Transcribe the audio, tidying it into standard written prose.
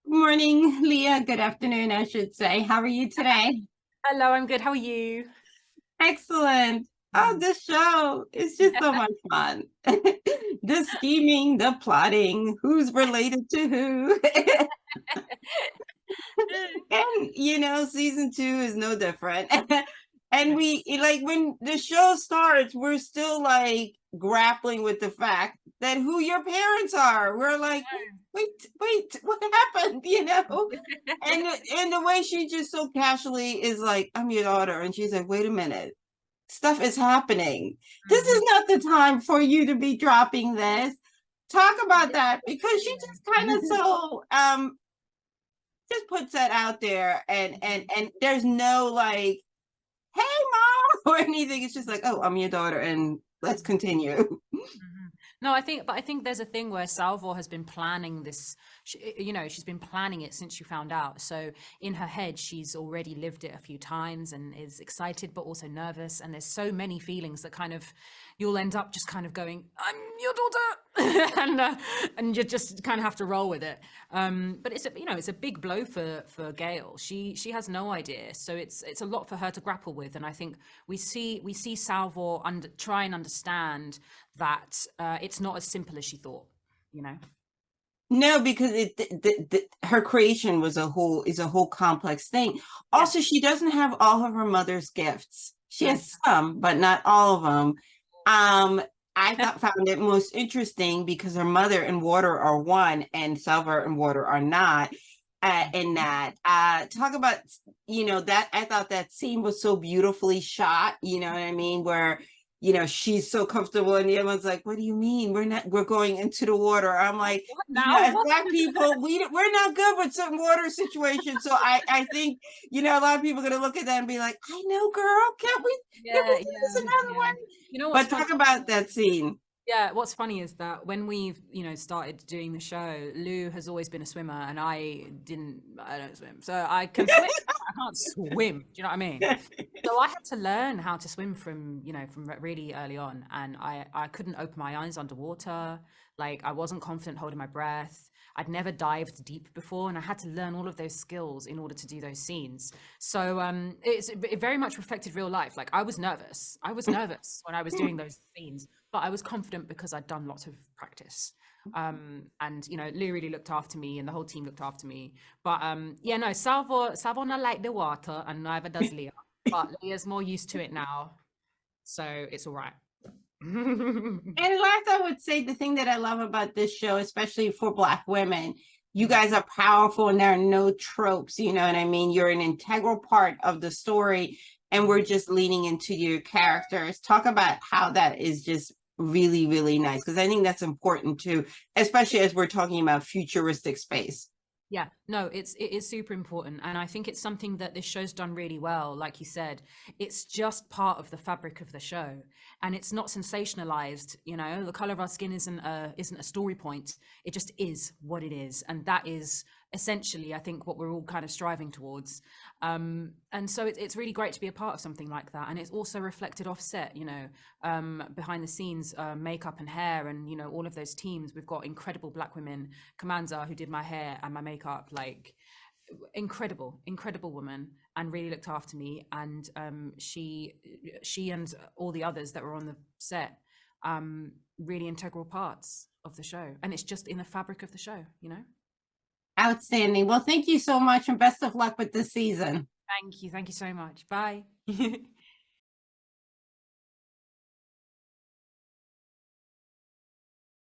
morning, Leah. Good afternoon, I should say. How are you today? Hello, I'm good. How are you? Excellent. Oh, Mhm. this show is just so much fun. The scheming, the plotting, who's related to who. And season two is no different. And we like when the show starts, we're still like grappling with the fact that who your parents are. We're like, wait, what happened? And the way she just so casually is like, I'm your daughter, and she's like, wait a minute, stuff is happening. This is Mhm. not the time for you to be dropping this. Talk about Yeah, that because she brilliant. just kind of so just puts that out there, and there's no like, hey mom, or anything. It's just like, oh, I'm your daughter and let's continue. Mhm. No, I think there's a thing where Salvor has been planning this. She's been planning it since she found out. So in her head, she's already lived it a few times and is excited, but also nervous. And there's so many feelings that kind of you'll end up just kind of going, "I'm your daughter," and you just kind of have to roll with it. But it's a big blow for Gail. She has no idea, so it's a lot for her to grapple with. And I think we see Salvor try and understand that it's not as simple as she thought, you know? No, because her creation was a whole complex thing. Yeah. Also, she doesn't have all of her mother's gifts. She No. has some, but not all of them. Um, found it most interesting because her mother and water are one, and Salvor and water are not. In that, talk about that I thought that scene was so beautifully shot. You know what I mean? Where she's so comfortable, and the other one's like, what do you mean we're going into the water? I'm like, What now? as What? black people, we're not good with certain water situations. So I think a lot of people are gonna look at that and be like, I know, girl, can we Yeah, do this yeah, another yeah. one? You know what's But funny? talk about that scene. Yeah, what's funny is that when we've, started doing the show, Lou has always been a swimmer and I don't swim. So I can swim, but I can't swim. Do you know what I mean? So I had to learn how to swim from really early on. And I couldn't open my eyes underwater. Like I wasn't confident holding my breath. I'd never dived deep before and I had to learn all of those skills in order to do those scenes. So it very much reflected real life. Like I was nervous. I was nervous when I was doing those scenes, but I was confident because I'd done lots of practice. And Lou really looked after me and the whole team looked after me. But yeah, no, Salvo not like the water and neither does Leah. But Leah's more used to it now. So it's all right. And last, I would say the thing that I love about this show, especially for Black women, you guys are powerful and there are no tropes. You know what I mean? You're an integral part of the story, and we're just leaning into your characters. Talk about how that is just really, really nice, because I think that's important too, especially as we're talking about futuristic space. Yeah, no, it is super important, and I think it's something that this show's done really well. Like you said, it's just part of the fabric of the show, and it's not sensationalized. The color of our skin isn't a story point. It just is what it is, and that is essentially, I think, what we're all kind of striving towards. And so it's really great to be a part of something like that, and it's also reflected offset. Behind the scenes, makeup and hair, and all of those teams. We've got incredible Black women. Kamanza, who did my hair and my makeup, like incredible woman, and really looked after me. And she and all the others that were on the set, really integral parts of the show, and it's just in the fabric of the show. Outstanding. Well, thank you so much and best of luck with this season. Thank you so much. Bye.